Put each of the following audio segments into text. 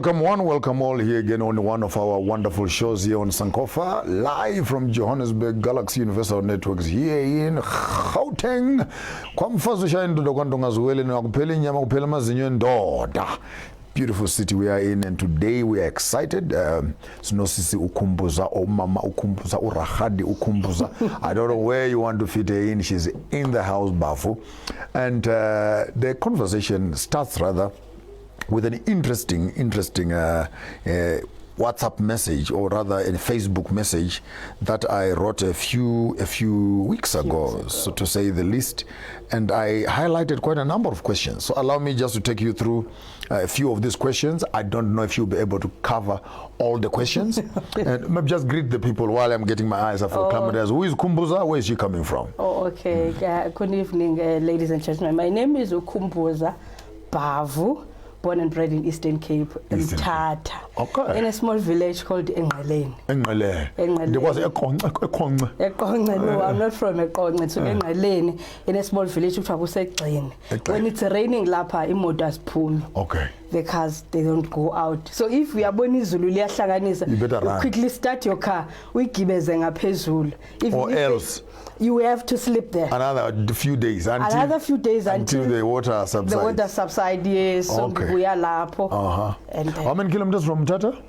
Welcome all here again on one of our wonderful shows here on Sankofa, live from Johannesburg Galaxy Universal Networks here in Gauteng. Beautiful city we are in, and today we are excited. Sinosisi Khumbuza, or Mama Khumbuza, or Rahadi Khumbuza. I don't know where you want to fit her in. She's in the house, Bavu. And the conversation starts rather with an interesting WhatsApp message, or rather a Facebook message that I wrote a few weeks ago, so to say the least, and I highlighted quite a number of questions. So allow me just to take you through a few of these questions. I don't know if you'll be able to cover all the questions. And maybe just greet the people while I'm getting my eyes off the cameras. Who is Khumbuza? Where is she coming from? Okay. Good evening, ladies and gentlemen. My name is Khumbuza Bavu, born and bred in Eastern Cape, in Tata. Okay. In a small village called Engaleni. There was a no, I'm not from Ekonge. So Engaleni, in a small village, when it's raining, lapa imodas pool. Okay. The cars, they don't go out. So if we are born Zulu, you quickly start your car. We give a phezulu. Or else you have to sleep there. Another few days until the water subsides. The water subsides, yes. Okay. So we are lapo. And how many kilometers from Tata?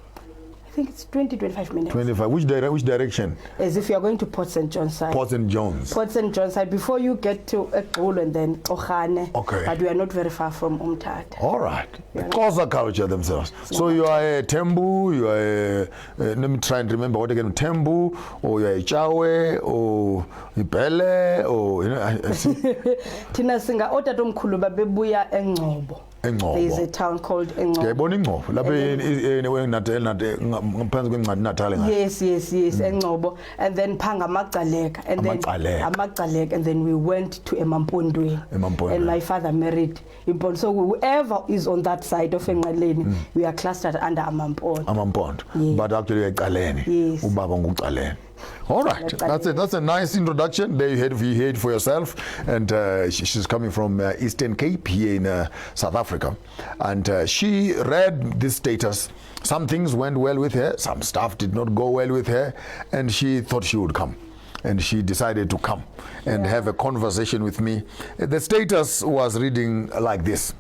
I think it's 20-25 minutes. 25. Which direction? As if you are going to Port St. John's side. Port St. John's. Port St. John's side. Before you get to Ekulu and then Ohane. Okay. But we are not very far from Umtata. All right. The Xhosa culture themselves. So you are a Tembu, you are a, let me try and remember what again, Tembu, or you are a Chawe, or Ipele, or, you know. Tina Singa, Otatum Kuluba Bebuya Engcobo. There is a town called Engcobo. Yes, Engcobo. And then Pangamagaleka. And then we went to Emampondwe. And my father married Impond. So whoever is on that side of Engaleni, we are clustered under Amampond. Yes. But actually Galeni. Yes. All right, that's a nice introduction. There you heard for yourself. And she's coming from Eastern Cape here in South Africa. And she read this status. Some things went well with her, some stuff did not go well with her, and she thought she would come. And she decided to come and have a conversation with me. The status was reading like this.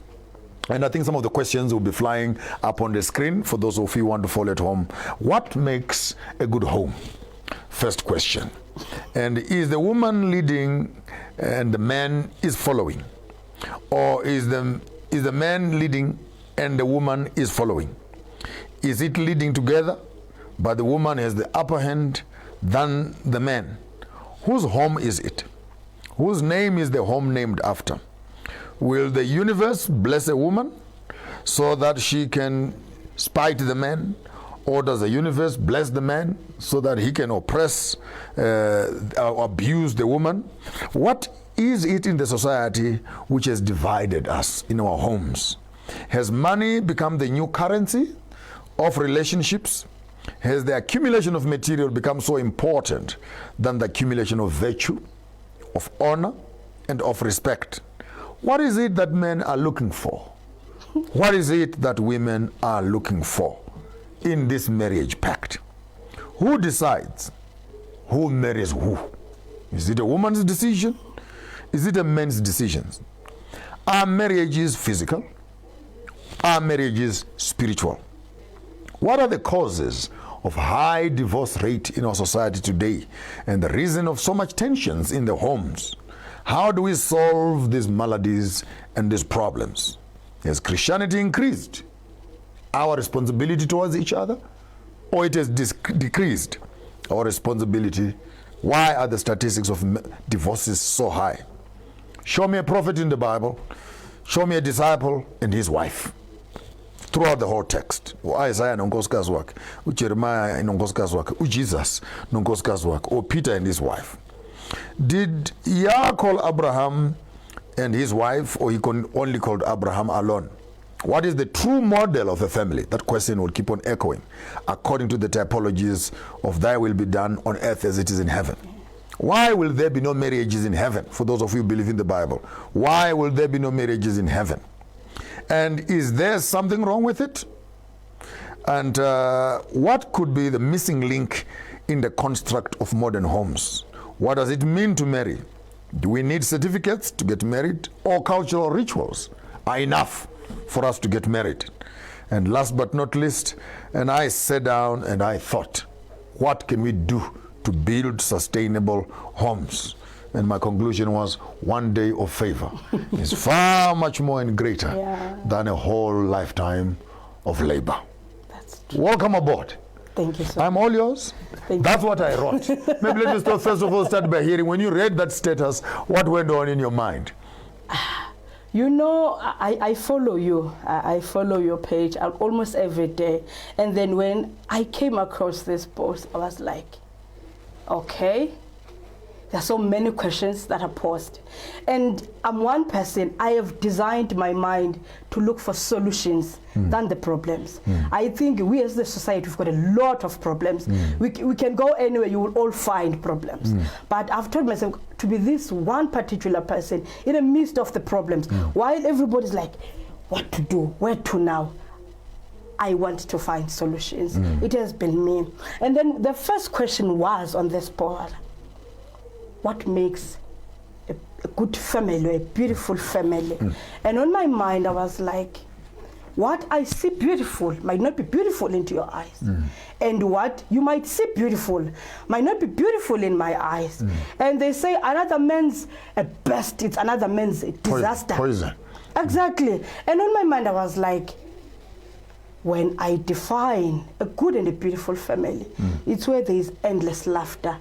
And I think some of the questions will be flying up on the screen for those of you who want to follow at home. What makes a good home? First question. And is the woman leading and the man is following? Or is the man leading and the woman is following? Is it leading together, but the woman has the upper hand than the man? Whose home is it? Whose name is the home named after? Will the universe bless a woman so that she can spite the man? Or does the universe bless the man so that he can oppress or abuse the woman? What is it in the society which has divided us in our homes? Has money become the new currency of relationships? Has the accumulation of material become so important than the accumulation of virtue, of honor, and of respect? What is it that men are looking for? What is it that women are looking for in this marriage pact? Who decides who marries who? Is it a woman's decision? Is it a man's decision? Are marriages physical? Are marriages spiritual? What are the causes of high divorce rate in our society today and the reason of so much tensions in the homes? How do we solve these maladies and these problems? Has Christianity increased our responsibility towards each other, or it has decreased our responsibility? Why are the statistics of divorces so high? Show me a prophet in the Bible, show me a disciple and his wife throughout the whole text. Isaiah nonkosikazi wakhe, Jeremiah nonkosikazi wakhe, Jesus nonkosikazi wakhe, or Peter and his wife. Did Yah call Abraham and his wife, or he only called Abraham alone? What is the true model of a family? That question will keep on echoing according to the typologies of thy will be done on earth as it is in heaven. Why will there be no marriages in heaven? For those of you who believe in the Bible, why will there be no marriages in heaven? And is there something wrong with it? And what could be the missing link in the construct of modern homes? What does it mean to marry? Do we need certificates to get married, or cultural rituals are enough for us to get married? And last but not least, and I sat down and I thought, what can we do to build sustainable homes? And my conclusion was, one day of favor is far much more and greater than a whole lifetime of labor. That's true. Welcome aboard. Thank you, sir. I'm all yours. That's what I wrote. Maybe let me start, first of all, start by hearing, when you read that status, what went on in your mind? You know, I follow you. I follow your page almost every day. And then when I came across this post, I was like, okay, there are so many questions that are posed. And I'm one person, I have designed my mind to look for solutions than the problems. I think we as the society, we've got a lot of problems. We can go anywhere, you will all find problems. But I've told myself to be this one particular person in the midst of the problems, while everybody's like, what to do, where to now? I want to find solutions. It has been me. And then the first question was on this board, what makes a good family, a beautiful family? And on my mind, I was like, what I see beautiful might not be beautiful into your eyes. And what you might see beautiful might not be beautiful in my eyes. And they say another man's a best, it's another man's a disaster. Poison. Exactly. And on my mind, I was like, when I define a good and a beautiful family, it's where there is endless laughter.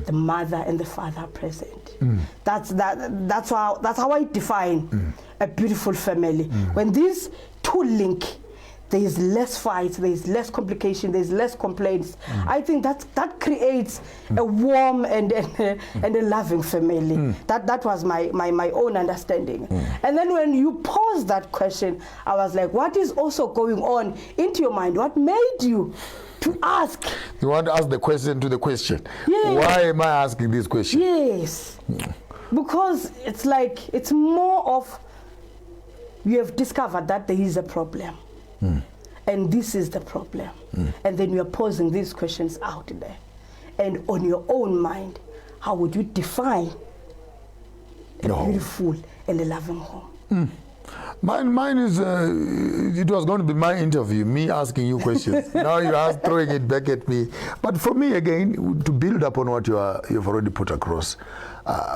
The mother and the father are present. That's how I define a beautiful family. When these two link, there is less fights, there is less complication, there is less complaints. I think that creates a warm and a loving family. That was my own understanding. And then when you pose that question, I was like, what is also going on into your mind? What made you to ask? You want to ask the question to the question. Yes. Why am I asking this question? Yes. Because it's like, it's more of, you have discovered that there is a problem. And this is the problem. And then you are posing these questions out there. And on your own mind, how would you define a beautiful and a loving home? Mine is, it was going to be my interview, me asking you questions. Now you are throwing it back at me. But for me, again, to build upon what you've already put across,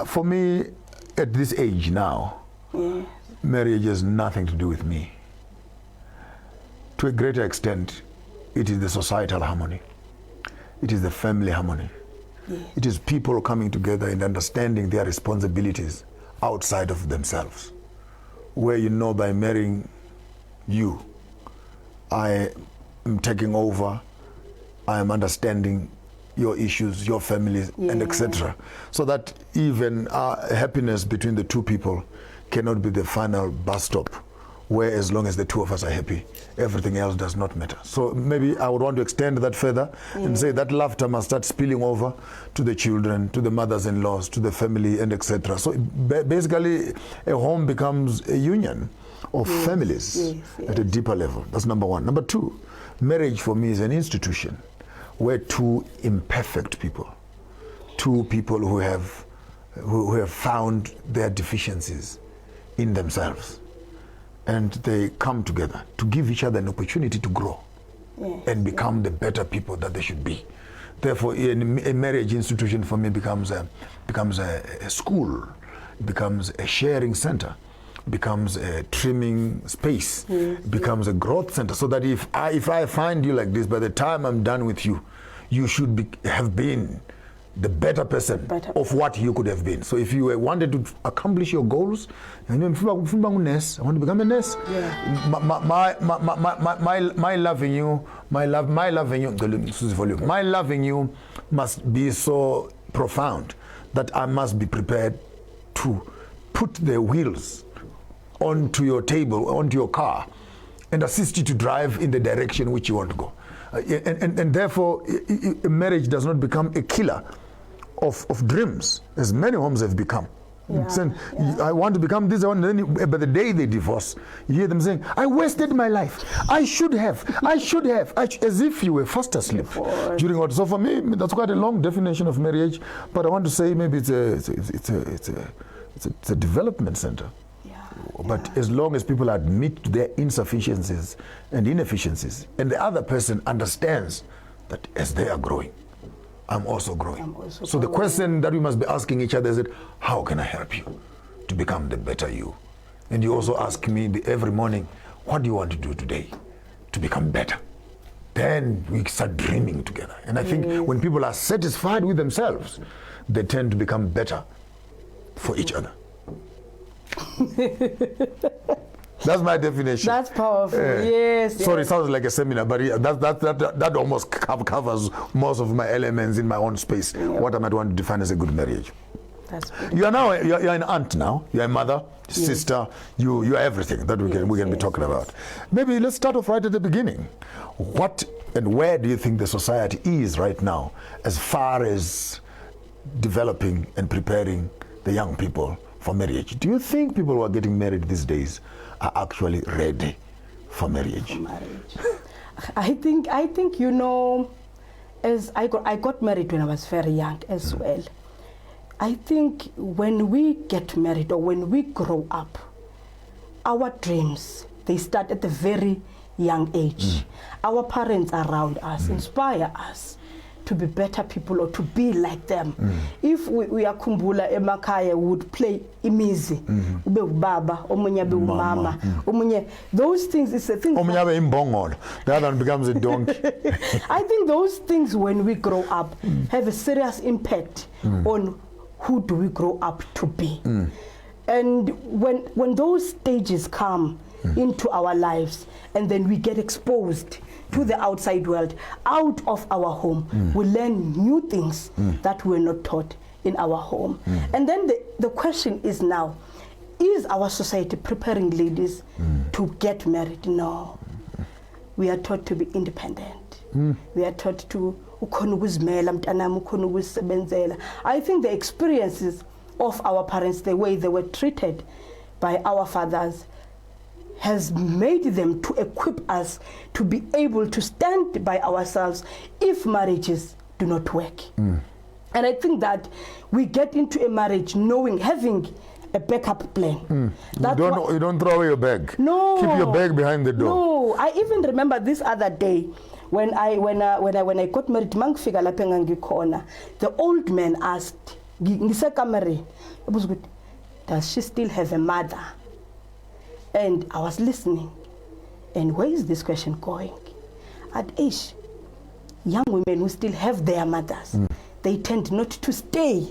for me, at this age now, marriage has nothing to do with me. To a greater extent, it is the societal harmony. It is the family harmony. It is people coming together and understanding their responsibilities outside of themselves. Where you know, by marrying you, I am taking over, I am understanding your issues, your families, and etc. So that even happiness between the two people cannot be the final bus stop, where as long as the two of us are happy, everything else does not matter. So maybe I would want to extend that further and say that laughter must start spilling over to the children, to the mothers-in-laws, to the family, and etc. So basically, a home becomes a union of families at a deeper level. That's number one. Number two, marriage for me is an institution where two imperfect people, two people who have found their deficiencies in themselves, and they come together to give each other an opportunity to grow and become the better people that they should be. Therefore, a marriage institution for me becomes a school, becomes a sharing center, becomes a trimming space, becomes a growth center. So that if I find you like this, by the time I'm done with you, you should have been the better person of what you could have been. So if you wanted to accomplish your goals, I want to become a nurse. My loving you must be so profound that I must be prepared to put the wheels onto your table, onto your car, and assist you to drive in the direction which you want to go. And therefore, marriage does not become a killer of dreams, as many homes have become. saying, I want to become this, and then by the day they divorce, you hear them saying, I wasted my life. I should have, as if you were fast asleep during what. So for me, that's quite a long definition of marriage, but I want to say maybe it's a development center. But as long as people admit their insufficiencies and inefficiencies, and the other person understands that as they are growing, I'm also growing. So the question that we must be asking each other is that, how can I help you to become the better you? And you also ask me every morning, what do you want to do today to become better? Then we start dreaming together. And I think when people are satisfied with themselves, they tend to become better for each other. That's my definition. That's powerful. Yes. Sorry, it sounds like a seminar, but that almost covers most of my elements in my own space. What I might want to define as a good marriage. That's good. You are now you're an aunt now. You're a mother, sister. You're everything that we can be talking about. Maybe let's start off right at the beginning. What and where do you think the society is right now, as far as developing and preparing the young people for marriage? Do you think people who are getting married these days are actually ready for marriage? I think as I got married when I was very young as well. I think when we get married or when we grow up, our dreams, they start at a very young age. Our parents around us inspire us to be better people or to be like them. If we are Khumbula emakaya would play imizi, ube baba, omunye be mama, omunye, those things is a thing. Omunye be imbongolo, the other one becomes a donkey. I think those things when we grow up have a serious impact on who do we grow up to be. And when those stages come into our lives and then we get exposed to the outside world, out of our home, we learn new things that we're not taught in our home. And then the question is now, is our society preparing ladies to get married? No. We are taught to be independent. We are taught to I think the experiences of our parents, the way they were treated by our fathers, has made them to equip us to be able to stand by ourselves if marriages do not work. And I think that we get into a marriage knowing, having a backup plan. You don't throw away your bag. No. Keep your bag behind the door. No. I even remember this other day when I got married, the old man asked, does she still have a mother? And I was listening. And where is this question going? At age, young women who still have their mothers, they tend not to stay